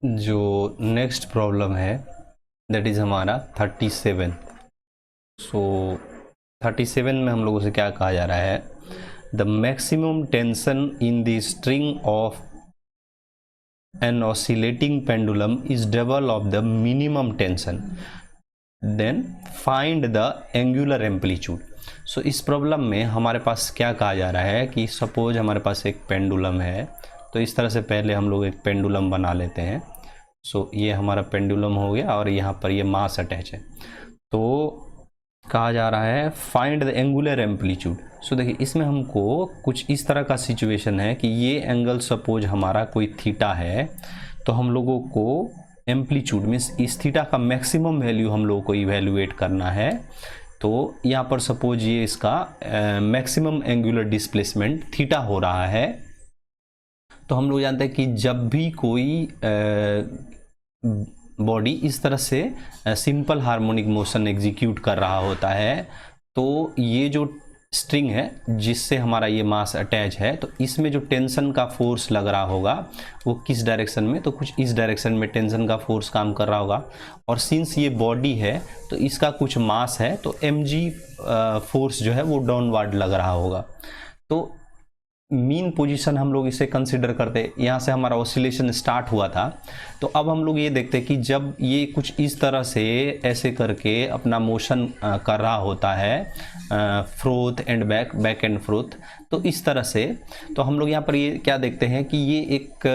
जो next problem है that is हमारा 37। सो 37 में हम लोगों से क्या कहा जा रहा है, the maximum tension in the string of an oscillating pendulum is double of the minimum tension, then find the angular amplitude. So इस प्रॉब्लम में हमारे पास क्या कहा जा रहा है कि सपोज हमारे पास एक पेंडुलम है, तो इस तरह से पहले हम लोग एक पेंडुलम बना लेते हैं। सो ये हमारा पेंडुलम हो गया और यहाँ पर ये मास अटैच है। तो कहा जा रहा है फाइंड द एंगुलर एम्पलीट्यूड। सो देखिए इसमें हमको कुछ इस तरह का सिचुएशन है कि ये एंगल सपोज हमारा कोई थीटा है, तो हम लोगों को एम्पलीट्यूड मीन्स इस थीटा का मैक्सिमम वैल्यू हम लोगों को इवेल्युएट करना है। तो यहाँ पर सपोज ये इसका मैक्सिमम एंगुलर डिस्प्लेसमेंट थीटा हो रहा है। तो हम लोग जानते हैं कि जब भी कोई बॉडी इस तरह से सिंपल हार्मोनिक मोशन एग्जीक्यूट कर रहा होता है, तो ये जो स्ट्रिंग है जिससे हमारा ये मास अटैच है, तो इसमें जो टेंशन का फोर्स लग रहा होगा वो किस डायरेक्शन में, तो कुछ इस डायरेक्शन में टेंशन का फोर्स काम कर रहा होगा। और सिंस ये बॉडी है तो इसका कुछ मास है, तो mg फोर्स जो है वो डाउनवर्ड लग रहा होगा। तो मीन पोजीशन हम लोग इसे कंसिडर करते, यहाँ से हमारा ऑसिलेशन स्टार्ट हुआ था। तो अब हम लोग ये देखते हैं कि जब ये कुछ इस तरह से ऐसे करके अपना मोशन कर रहा होता है, froth and back, back and froth, तो इस तरह से, तो हम लोग यहाँ पर ये क्या देखते हैं कि ये एक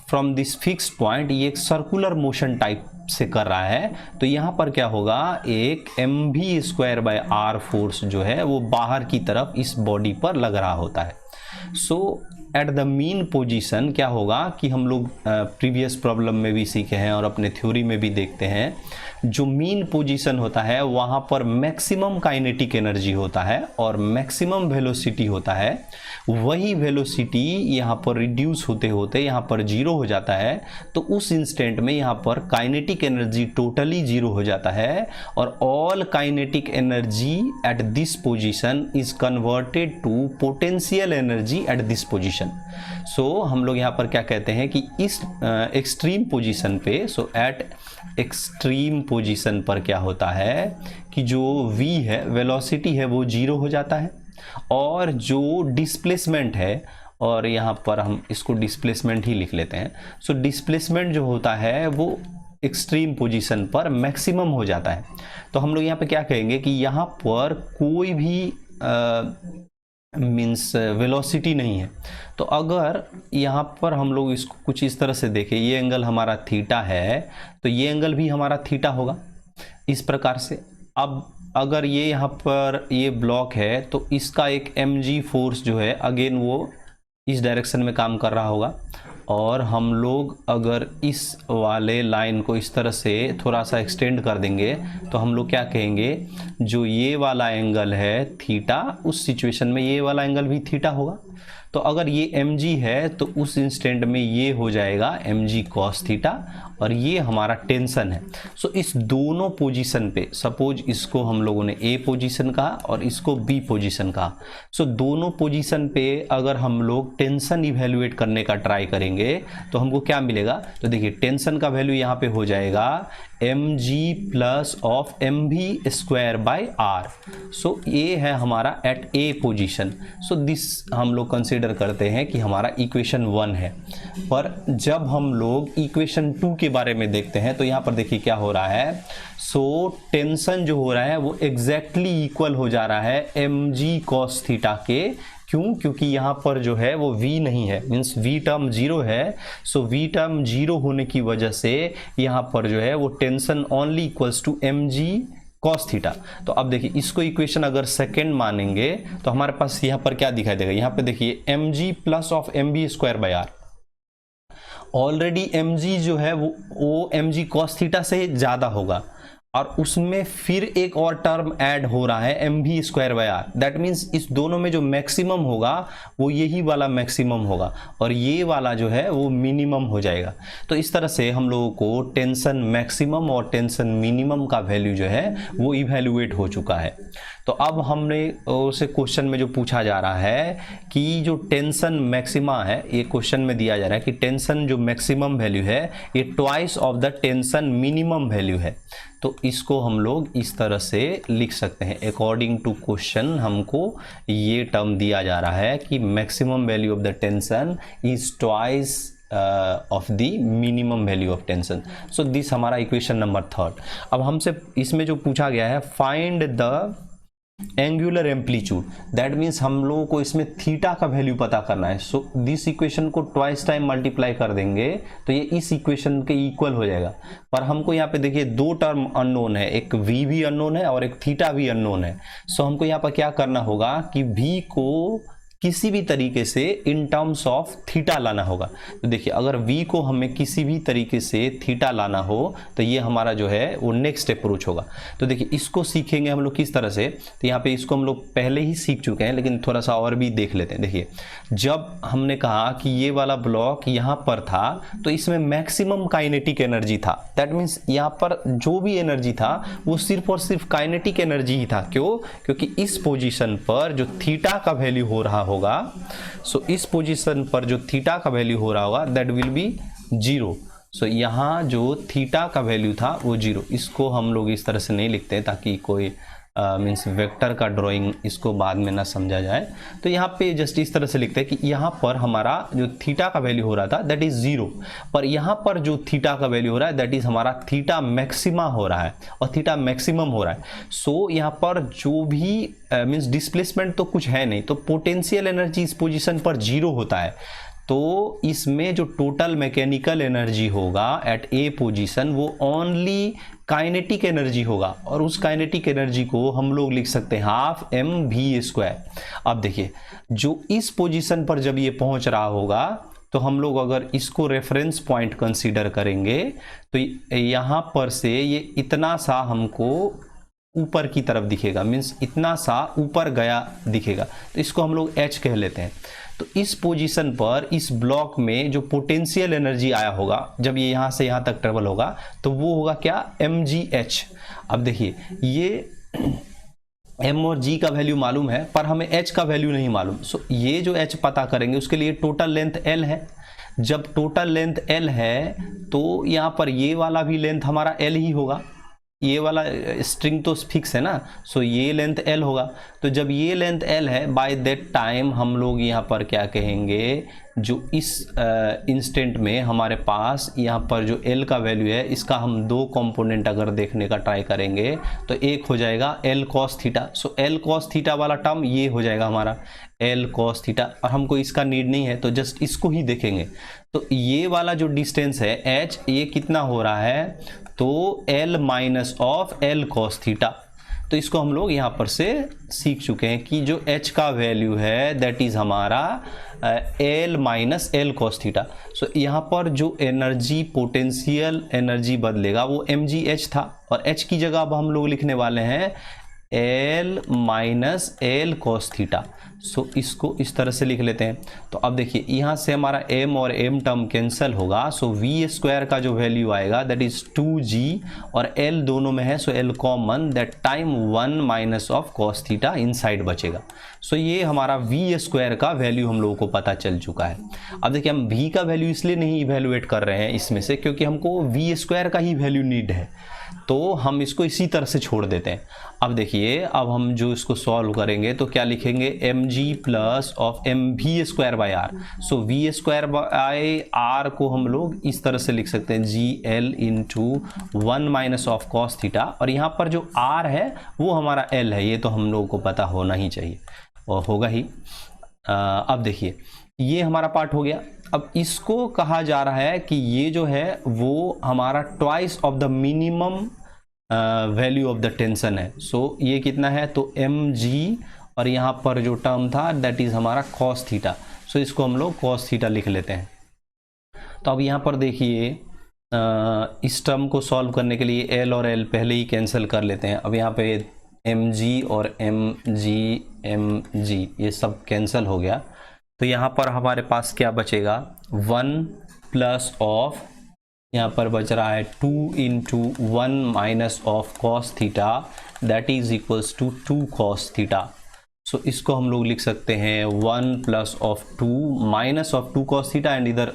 फ्रॉम दिस फिक्स्ड पॉइंट ये एक सर्कुलर मोशन टाइप से कर रहा है। तो यहाँ पर क्या होगा, एक mv²/r फोर्स जो है वो बाहर की तरफ इस बॉडी पर लग रहा होता है। सो एट द मीन पोजीशन क्या होगा कि हम लोग प्रीवियस प्रॉब्लम में भी सीखे हैं और अपने थ्योरी में भी देखते हैं, जो मीन पोजीशन होता है वहाँ पर मैक्सिमम काइनेटिक एनर्जी होता है और मैक्सिमम वेलोसिटी होता है। वही वेलोसिटी यहाँ पर रिड्यूस होते होते यहाँ पर जीरो हो जाता है। तो उस इंस्टेंट में यहाँ पर काइनेटिक एनर्जी टोटली जीरो हो जाता है और all kinetic energy at this position is converted to potential energy at this position. So हम लोग यहाँ पर क्या कहते हैं कि इस एक्सट्रीम पोजीशन पे, सो एट एक्सट्रीम पोजीशन पर क्या होता है कि जो v है, वेलोसिटी है, वो जीरो हो जाता है और जो डिस्प्लेसमेंट है, और यहाँ पर हम इसको डिस्प्लेसमेंट ही लिख लेते हैं। सो डिस्प्लेसमेंट जो होता है वो एक्सट्रीम पोजीशन पर मैक्सिमम हो जाता है। तो हम लोग यहाँ पे क्या कहेंगे कि यहाँ पर कोई भी मीन्स वेलोसिटी नहीं है। तो अगर यहाँ पर हम लोग इसको कुछ इस तरह से देखें, ये एंगल हमारा थीटा है, तो ये एंगल भी हमारा थीटा होगा इस प्रकार से। अब अगर ये यहाँ पर ये ब्लॉक है तो इसका एक mg फोर्स जो है अगेन वो इस डायरेक्शन में काम कर रहा होगा। और हम लोग अगर इस वाले लाइन को इस तरह से थोड़ा सा एक्सटेंड कर देंगे तो हम लोग क्या कहेंगे, जो ये वाला एंगल है थीटा, उस सिचुएशन में ये वाला एंगल भी थीटा होगा। तो अगर ये mg है तो उस इंस्टेंट में ये हो जाएगा mg cos थीटा और ये हमारा टेंशन है। सो इस दोनों पोजीशन पे, सपोज इसको हम लोगों ने A पोजीशन कहा और इसको B पोजीशन कहा। सो दोनों पोजीशन पे अगर हम लोग टेंशन इवेल्युएट करने का ट्राई करेंगे तो हमको क्या मिलेगा, तो देखिए टेंशन का वैल्यू यहाँ पे हो जाएगा mg प्लस ऑफ mv²/r। सो ये है हमारा at A position. So this हम लोग कंसिडर करते हैं कि हमारा इक्वेशन 1 है। पर जब हम लोग इक्वेशन 2 के बारे में देखते हैं तो यहाँ पर देखिए क्या हो रहा है। सो टेंशन जो हो रहा है वो एग्जैक्टली इक्वल हो जा रहा है mg cos थीटा के। क्यों? क्योंकि यहाँ पर जो है वो v नहीं है, मीन्स v टर्म जीरो है। सो v टर्म जीरो होने की वजह से यहाँ पर जो है वो tension only equals to mg cos theta. तो अब देखिए इसको इक्वेशन अगर सेकेंड मानेंगे तो हमारे पास यहाँ पर क्या दिखाई देगा, यहाँ पे देखिए mg plus of mv²/r। Already mg जो है वो mg cos थीटा से ज़्यादा होगा और उसमें फिर एक और टर्म ऐड हो रहा है mv²/r। दैट मीन्स इस दोनों में जो मैक्सिमम होगा वो यही वाला मैक्सिमम होगा और ये वाला जो है वो मिनिमम हो जाएगा। तो इस तरह से हम लोगों को टेंशन मैक्सिमम और टेंशन मिनिमम का वैल्यू जो है वो इवेल्युएट हो चुका है। तो अब हमने उसे क्वेश्चन में जो पूछा जा रहा है कि जो टेंशन मैक्सिमा है, ये क्वेश्चन में दिया जा रहा है कि टेंशन जो मैक्सिमम वैल्यू है ये twice of the tension minimum value है। तो इसको हम लोग इस तरह से लिख सकते हैं। अकॉर्डिंग टू क्वेश्चन हमको ये टर्म दिया जा रहा है कि maximum value of the tension is twice of the minimum value of tension. So this हमारा इक्वेशन नंबर 3। अब हमसे इसमें जो पूछा गया है find the angular amplitude, that means हम लोगों को इसमें थीटा का वैल्यू पता करना है। सो दिस इक्वेशन को ट्वाइस टाइम मल्टीप्लाई कर देंगे तो ये इस इक्वेशन के इक्वल हो जाएगा। पर हमको यहाँ पे देखिए दो टर्म अननोन है, एक v भी अननोन है और एक थीटा भी अननोन है। सो हमको यहाँ पर क्या करना होगा कि v को किसी भी तरीके से इन टर्म्स ऑफ थीटा लाना होगा। तो देखिए अगर v को हमें किसी भी तरीके से थीटा लाना हो तो ये हमारा जो है वो नेक्स्ट अप्रोच होगा। तो देखिए इसको सीखेंगे हम लोग किस तरह से, तो यहाँ पे इसको हम लोग पहले ही सीख चुके हैं लेकिन थोड़ा सा और भी देख लेते हैं। देखिए जब हमने कहा कि ये वाला ब्लॉक यहाँ पर था तो इसमें मैक्सिमम काइनेटिक एनर्जी था। दैट मीन्स यहाँ पर जो भी एनर्जी था वो सिर्फ और सिर्फ काइनेटिक एनर्जी ही था। क्यों? क्योंकि इस पोजीशन पर जो थीटा का वैल्यू हो रहा होगा, सो इस पोजीशन पर जो थीटा का वैल्यू हो रहा होगा दैट विल बी 0। सो यहाँ जो थीटा का वैल्यू था वो 0। इसको हम लोग इस तरह से नहीं लिखते ताकि कोई मीन्स वेक्टर का ड्राइंग इसको बाद में ना समझा जाए। तो यहाँ पे जस्ट इस तरह से लिखते हैं कि यहाँ पर हमारा जो थीटा का वैल्यू हो रहा था दैट इज 0, पर यहाँ पर जो थीटा का वैल्यू हो रहा है दैट इज हमारा थीटा मैक्सिमा हो रहा है और थीटा मैक्सिमम हो रहा है। सो यहाँ पर जो भी मीन्स डिस्प्लेसमेंट तो कुछ है नहीं, तो पोटेंशियल एनर्जी इस पोजिशन पर 0 होता है। तो इसमें जो टोटल मैकेनिकल एनर्जी होगा एट ए पोजीशन वो ओनली काइनेटिक एनर्जी होगा और उस काइनेटिक एनर्जी को हम लोग लिख सकते हैं हाफ mv²। अब देखिए जो इस पोजीशन पर जब ये पहुंच रहा होगा तो हम लोग अगर इसको रेफरेंस पॉइंट कंसीडर करेंगे तो यहाँ पर से ये इतना सा हमको ऊपर की तरफ दिखेगा, मीन्स इतना सा ऊपर गया दिखेगा, तो इसको हम लोग h कह लेते हैं। तो इस पोजीशन पर इस ब्लॉक में जो पोटेंशियल एनर्जी आया होगा जब ये यहाँ से यहाँ तक ट्रेवल होगा तो वो होगा क्या, mgh। अब देखिए ये m और g का वैल्यू मालूम है पर हमें h का वैल्यू नहीं मालूम। सो ये जो h पता करेंगे उसके लिए टोटल लेंथ l है। जब टोटल लेंथ l है तो यहाँ पर ये वाला भी लेंथ हमारा l ही होगा, ये वाला स्ट्रिंग तो फिक्स है ना। सो ये लेंथ l होगा। तो जब ये लेंथ l है बाय दैट टाइम हम लोग यहाँ पर क्या कहेंगे, जो इस इंस्टेंट में हमारे पास यहाँ पर जो l का वैल्यू है इसका हम दो कंपोनेंट अगर देखने का ट्राई करेंगे तो एक हो जाएगा l cos थीटा। सो l cos थीटा वाला टर्म ये हो जाएगा हमारा l cos थीटा, और हमको इसका नीड नहीं है तो जस्ट इसको ही देखेंगे। तो ये वाला जो डिस्टेंस है h ये कितना हो रहा है, तो l minus of l cos theta. तो इसको हम लोग यहाँ पर से सीख चुके हैं कि जो h का वैल्यू है दैट इज हमारा l minus l cos theta. So यहाँ पर जो एनर्जी पोटेंशियल एनर्जी बदलेगा वो mgh था और h की जगह अब हम लोग लिखने वाले हैं l minus l cos theta. So इसको इस तरह से लिख लेते हैं। तो अब देखिए यहाँ से हमारा m और m टर्म कैंसिल होगा। सो v² का जो वैल्यू आएगा दैट इज 2g और l दोनों में है, सो l common, that time 1 minus of cos theta inside बचेगा। सो ये हमारा v² का वैल्यू हम लोगों को पता चल चुका है। अब देखिए हम v का वैल्यू इसलिए नहीं इवेलुएट कर रहे हैं इसमें से क्योंकि हमको v² का ही वैल्यू नीड है, तो हम इसको इसी तरह से छोड़ देते हैं। अब देखिए अब हम जो इसको सॉल्व करेंगे तो क्या लिखेंगे, mg plus of mv²/r। So v²/r को हम लोग इस तरह से लिख सकते हैं gl into 1 minus of cos theta, और यहाँ पर जो r है वो हमारा l है, ये तो हम लोगों को पता होना ही चाहिए और होगा ही। अब देखिए ये हमारा पार्ट हो गया। अब इसको कहा जा रहा है कि ये जो है वो हमारा twice of the minimum value of the tension है। सो ये कितना है, तो mg और यहाँ पर जो टर्म था दैट इज हमारा cos थीटा। सो इसको हम लोग cos थीटा लिख लेते हैं। तो अब यहाँ पर देखिए इस टर्म को सॉल्व करने के लिए l और l पहले ही कैंसिल कर लेते हैं। अब यहाँ पे mg और mg ये सब कैंसिल हो गया। तो यहाँ पर हमारे पास क्या बचेगा, 1 प्लस ऑफ यहाँ पर बच रहा है 2 into 1 minus of cos theta that is equals to 2 cos theta. So इसको हम लोग लिख सकते हैं 1 plus of 2 minus of 2 cos theta and इधर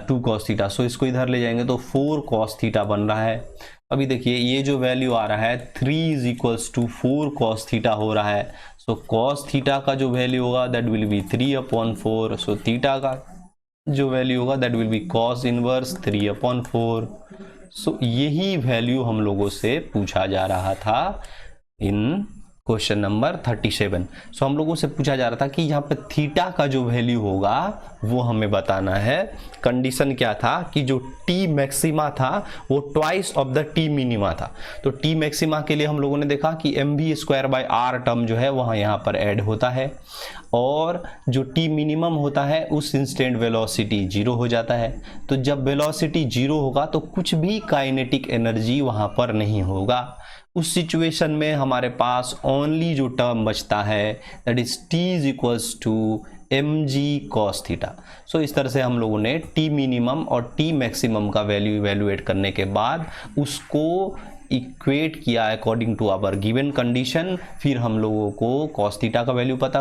2 cos थीटा। सो इसको इधर ले जाएंगे तो 4 cos थीटा बन रहा है। अभी देखिए ये जो वैल्यू आ रहा है 3 is equals to 4 cos theta हो रहा है। सो cos थीटा का जो वैल्यू होगा that will be 3/4। So theta का जो वैल्यू होगा that will be cos inverse 3/4। सो यही वैल्यू हम लोगों से पूछा जा रहा था इन क्वेश्चन नंबर 37। सो हम लोगों से पूछा जा रहा था कि यहाँ पे थीटा का जो वैल्यू होगा वो हमें बताना है। कंडीशन क्या था कि जो टी मैक्सिमा था वो twice of the T minima था। तो टी मैक्सिमा के लिए हम लोगों ने देखा कि mv²/r टर्म जो है वहाँ यहाँ पर ऐड होता है, और जो टी मिनिमम होता है उस इंस्टेंट वेलोसिटी 0 हो जाता है। तो जब वेलोसिटी 0 होगा तो कुछ भी काइनेटिक एनर्जी वहाँ पर नहीं होगा। उस सिचुएशन में हमारे पास ओनली जो टर्म बचता है that is t is equals to mg cos theta. So इस तरह से हम लोगों ने t मिनिमम और t मैक्सिमम का वैल्यू इवेल्युएट करने के बाद उसको इक्वेट किया according to our given condition. फिर हम लोगों को cos थीटा का वैल्यू पता